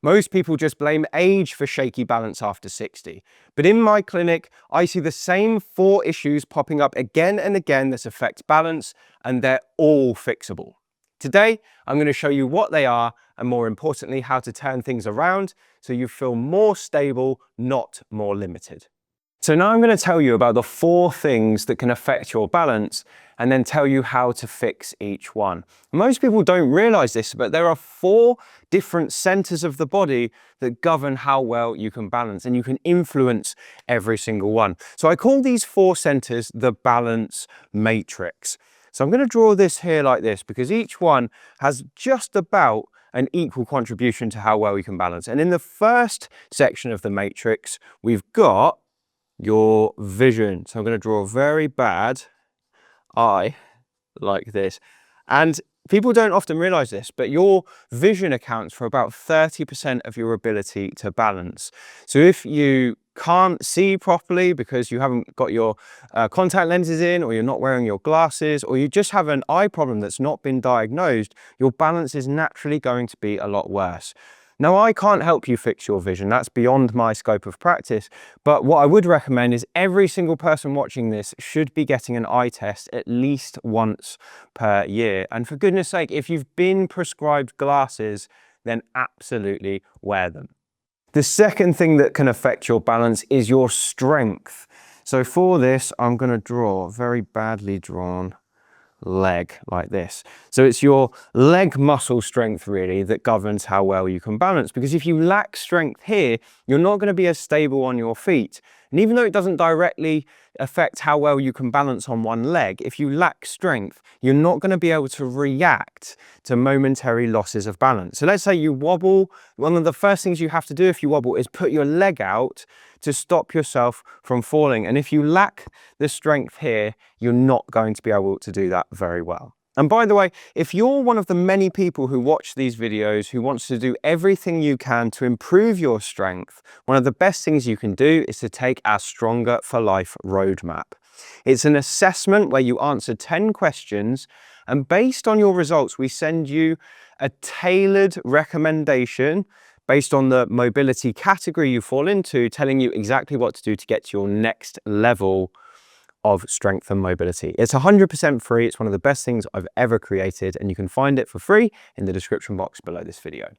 Most people just blame age for shaky balance after 60. But in my clinic, I see the same 4 issues popping up again and again that affect balance, and they're all fixable. Today, I'm going to show you what they are, and more importantly, how to turn things around so you feel more stable, not more limited. So now I'm going to tell you about the 4 things that can affect your balance and then tell you how to fix each one. Most people don't realize this, but there are 4 different centers of the body that govern how well you can balance, and you can influence every single one. So I call these 4 centers the balance matrix. So I'm going to draw this here like this because each one has just about an equal contribution to how well you can balance. And in the first section of the matrix, we've got your vision. So I'm going to draw a very bad eye like this. And people don't often realize this, but your vision accounts for about 30% of your ability to balance. So if you can't see properly because you haven't got your contact lenses in, or you're not wearing your glasses, or you just have an eye problem that's not been diagnosed, your balance is naturally going to be a lot worse. Now, I can't help you fix your vision. That's beyond my scope of practice. But what I would recommend is every single person watching this should be getting an eye test at least once per year. And for goodness sake, if you've been prescribed glasses, then absolutely wear them. The second thing that can affect your balance is your strength. So for this, I'm going to draw a very badly drawn leg like this. So it's your leg muscle strength really that governs how well you can balance, because if you lack strength here, you're not going to be as stable on your feet. And even though it doesn't directly affect how well you can balance on one leg, if you lack strength, you're not going to be able to react to momentary losses of balance. So let's say you wobble. One of the first things you have to do if you wobble is put your leg out to stop yourself from falling. And if you lack the strength here, you're not going to be able to do that very well. And by the way, if you're one of the many people who watch these videos who wants to do everything you can to improve your strength, one of the best things you can do is to take our Stronger for Life roadmap. It's an assessment where you answer 10 questions, and based on your results, we send you a tailored recommendation based on the mobility category you fall into, telling you exactly what to do to get to your next level of strength and mobility. It's 100% free. It's one of the best things I've ever created, and you can find it for free in the description box below this video.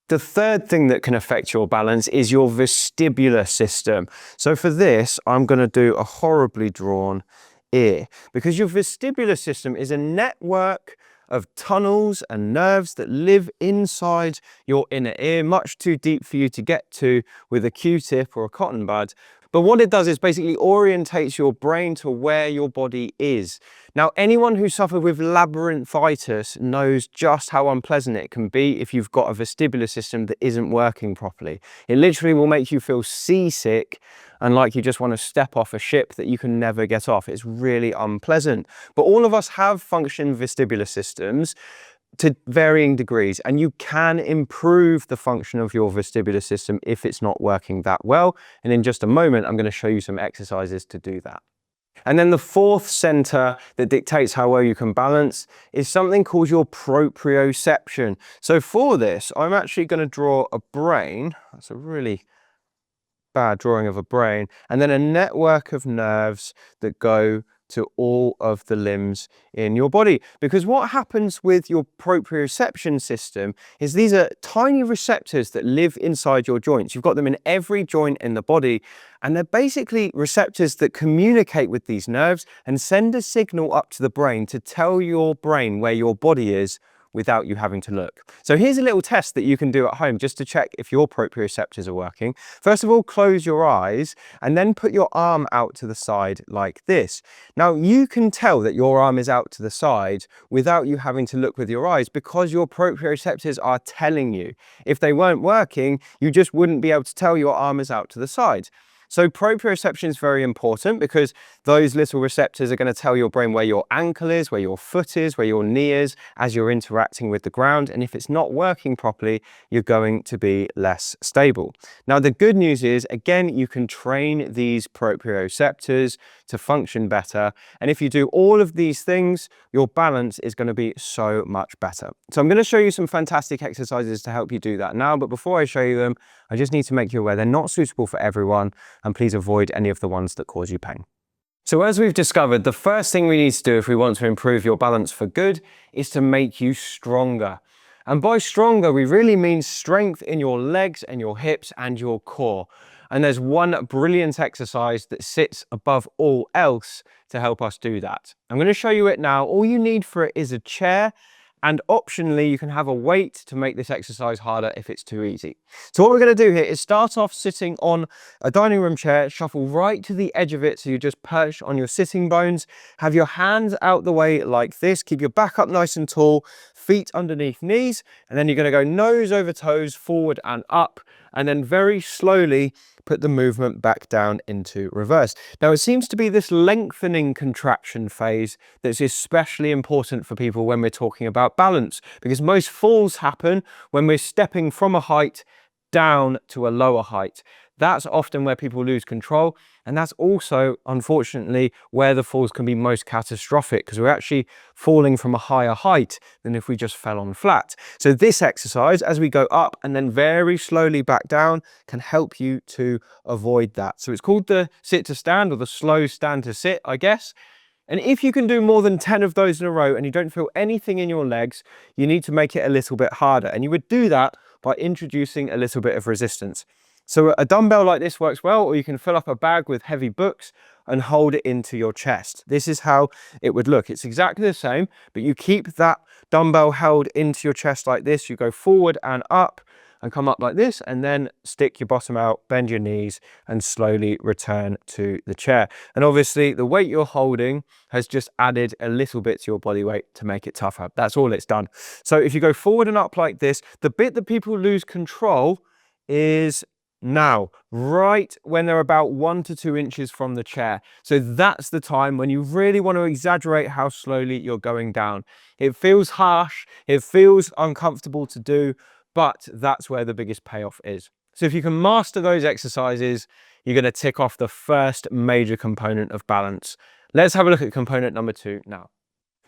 The third thing that can affect your balance is your vestibular system. So for this, I'm going to do a horribly drawn ear, because your vestibular system is a network of tunnels and nerves that live inside your inner ear, much too deep for you to get to with a Q-tip or a cotton bud. But what it does is basically orientates your brain to where your body is. Now, anyone who suffered with labyrinthitis knows just how unpleasant it can be if you've got a vestibular system that isn't working properly. It literally will make you feel seasick and like you just want to step off a ship that you can never get off. It's really unpleasant. But all of us have functioning vestibular systems to varying degrees, and you can improve the function of your vestibular system if it's not working that well. And in just a moment, I'm going to show you some exercises to do that. And then the fourth center that dictates how well you can balance is something called your proprioception. So for this, I'm actually going to draw a brain. That's a really bad drawing of a brain, and then a network of nerves that go to all of the limbs in your body. Because what happens with your proprioception system is these are tiny receptors that live inside your joints. You've got them in every joint in the body, and they're basically receptors that communicate with these nerves and send a signal up to the brain to tell your brain where your body is without you having to look. So here's a little test that you can do at home just to check if your proprioceptors are working. First of all, close your eyes and then put your arm out to the side like this. Now you can tell that your arm is out to the side without you having to look with your eyes because your proprioceptors are telling you. If they weren't working, you just wouldn't be able to tell your arm is out to the side. So proprioception is very important because those little receptors are going to tell your brain where your ankle is, where your foot is, where your knee is as you're interacting with the ground. And if it's not working properly, you're going to be less stable. Now, the good news is, again, you can train these proprioceptors to function better. And if you do all of these things, your balance is going to be so much better. So I'm going to show you some fantastic exercises to help you do that now. But before I show you them, I just need to make you aware they're not suitable for everyone, and please avoid any of the ones that cause you pain. So as we've discovered, the first thing we need to do if we want to improve your balance for good is to make you stronger. And by stronger, we really mean strength in your legs and your hips and your core. And there's one brilliant exercise that sits above all else to help us do that. I'm going to show you it now. All you need for it is a chair, and optionally, you can have a weight to make this exercise harder if it's too easy. So what we're going to do here is start off sitting on a dining room chair, shuffle right to the edge of it so you just perch on your sitting bones, have your hands out the way like this, keep your back up nice and tall, feet underneath knees, and then you're going to go nose over toes, forward and up, and then very slowly put the movement back down into reverse. Now, it seems to be this lengthening contraction phase that's especially important for people when we're talking about balance, because most falls happen when we're stepping from a height down to a lower height. That's often where people lose control, and that's also, unfortunately, where the falls can be most catastrophic, because we're actually falling from a higher height than if we just fell on flat. So this exercise, as we go up and then very slowly back down, can help you to avoid that. So it's called the sit to stand, or the slow stand to sit, I guess. And if you can do more than 10 of those in a row and you don't feel anything in your legs, you need to make it a little bit harder. And you would do that by introducing a little bit of resistance. So a dumbbell like this works well, or you can fill up a bag with heavy books and hold it into your chest. This is how it would look. It's exactly the same, but you keep that dumbbell held into your chest like this. You go forward and up and come up like this, and then stick your bottom out, bend your knees, and slowly return to the chair. And obviously the weight you're holding has just added a little bit to your body weight to make it tougher. That's all it's done. So if you go forward and up like this, the bit that people lose control is now, right when they're about 1 to 2 inches from the chair. So that's the time when you really want to exaggerate how slowly you're going down. It feels harsh, it feels uncomfortable to do, but that's where the biggest payoff is. So if you can master those exercises, you're going to tick off the first major component of balance. Let's have a look at component number 2 now.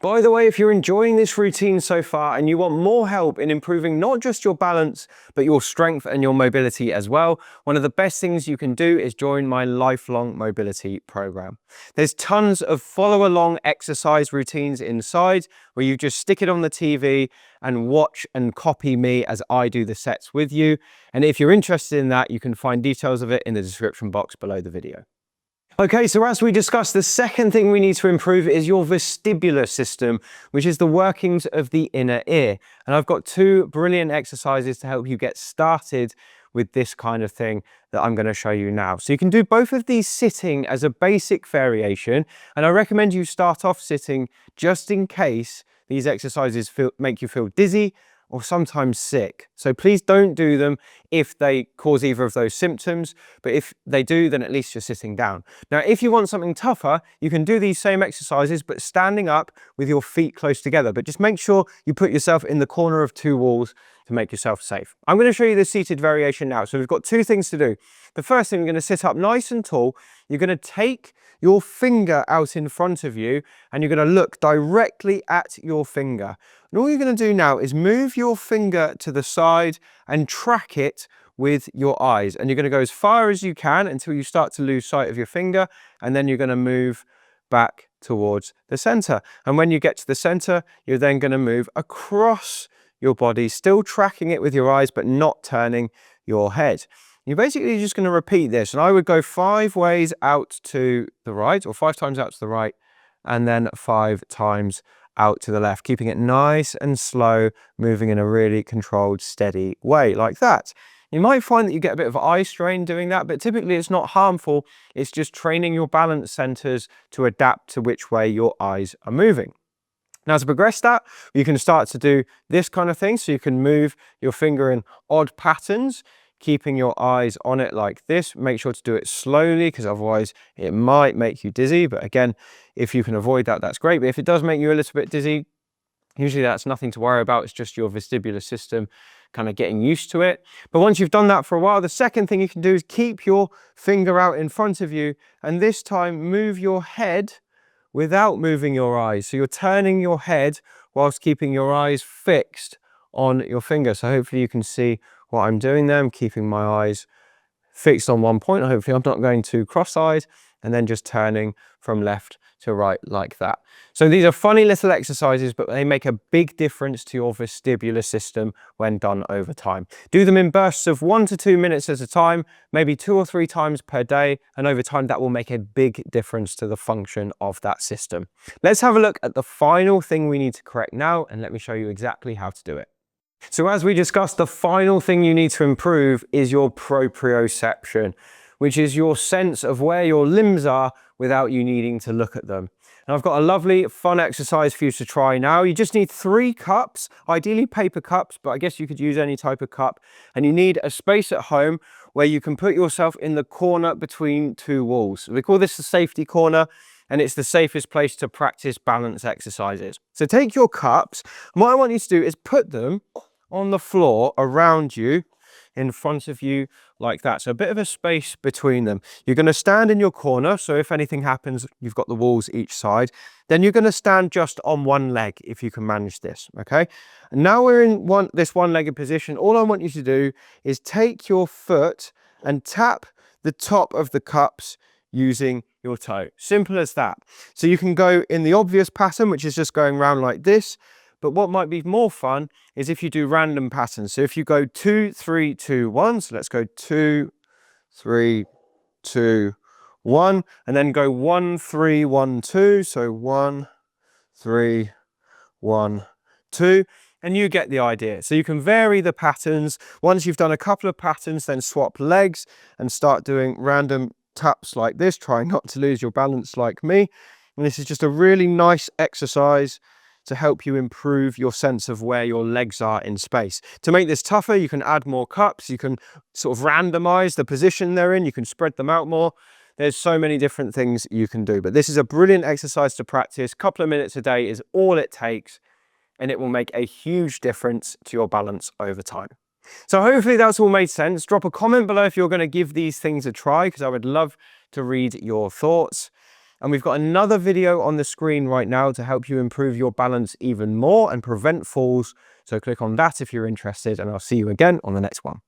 By the way, if you're enjoying this routine so far and you want more help in improving not just your balance, but your strength and your mobility as well, one of the best things you can do is join my lifelong mobility program. There's tons of follow along exercise routines inside where you just stick it on the TV and watch and copy me as I do the sets with you. And if you're interested in that, you can find details of it in the description box below the video. Okay, so as we discussed, the second thing we need to improve is your vestibular system, which is the workings of the inner ear. And I've got 2 brilliant exercises to help you get started with this kind of thing that I'm going to show you now. So you can do both of these sitting as a basic variation, and I recommend you start off sitting just in case these exercises make you feel dizzy or sometimes sick. So please don't do them if they cause either of those symptoms, but if they do, then at least you're sitting down. Now, if you want something tougher, you can do these same exercises, but standing up with your feet close together. But just make sure you put yourself in the corner of 2 walls to make yourself safe. I'm going to show you the seated variation now. So we've got 2 things to do. The first thing, you're going to sit up nice and tall. You're going to take your finger out in front of you and you're going to look directly at your finger. And all you're going to do now is move your finger to the side and track it with your eyes. And you're going to go as far as you can until you start to lose sight of your finger. And then you're going to move back towards the center. And when you get to the center, you're then going to move across your body, still tracking it with your eyes, but not turning your head. You're basically just going to repeat this. And I would go 5 ways out to the right, or 5 times out to the right, and then 5 times out to the left, keeping it nice and slow, moving in a really controlled, steady way like that. You might find that you get a bit of eye strain doing that, but typically it's not harmful. It's just training your balance centers to adapt to which way your eyes are moving. Now, to progress that, you can start to do this kind of thing. So you can move your finger in odd patterns. keeping your eyes on it like this. Make sure to do it slowly because otherwise it might make you dizzy. But again, if you can avoid that, that's great. But if it does make you a little bit dizzy, usually that's nothing to worry about. It's just your vestibular system kind of getting used to it. But once you've done that for a while, the second thing you can do is keep your finger out in front of you, and this time move your head without moving your eyes. So you're turning your head whilst keeping your eyes fixed on your finger. So hopefully you can see what I'm doing there. I'm keeping my eyes fixed on one point. Hopefully I'm not going too cross-eyed, and then just turning from left to right like that. So these are funny little exercises, but they make a big difference to your vestibular system when done over time. Do them in bursts of 1 to 2 minutes at a time, maybe 2 or 3 times per day, and over time that will make a big difference to the function of that system. Let's have a look at the final thing we need to correct now, and let me show you exactly how to do it. So as we discussed, the final thing you need to improve is your proprioception, which is your sense of where your limbs are without you needing to look at them. And I've got a lovely fun exercise for you to try now. You just need 3 cups, ideally paper cups, but I guess you could use any type of cup. And you need a space at home where you can put yourself in the corner between 2 walls. We call this the safety corner, and it's the safest place to practice balance exercises. So take your cups, and what I want you to do is put them on the floor around you, in front of you like that. So a bit of a space between them. You're going to stand in your corner, so if anything happens, you've got the walls each side. Then you're going to stand just on one leg if you can manage this, okay? And now we're in this one-legged position. All I want you to do is take your foot and tap the top of the cups using your toe. Simple as that. So you can go in the obvious pattern, which is just going around like this. But what might be more fun is if you do random patterns. So if you go 2, 3, 2, 1, so let's go 2, 3, 2, 1, and then go 1, 3, 1, 2. So 1, 3, 1, 2, and you get the idea. So you can vary the patterns. Once you've done a couple of patterns, then swap legs and start doing random taps like this, trying not to lose your balance like me. And this is just a really nice exercise to help you improve your sense of where your legs are in space. To make this tougher, you can add more cups, you can sort of randomize the position they're in, you can spread them out more. There's so many different things you can do, but this is a brilliant exercise to practice. A couple of minutes a day is all it takes, and it will make a huge difference to your balance over time. So hopefully that's all made sense. Drop a comment below if you're going to give these things a try, because I would love to read your thoughts. And we've got another video on the screen right now to help you improve your balance even more and prevent falls. So click on that if you're interested, and I'll see you again on the next one.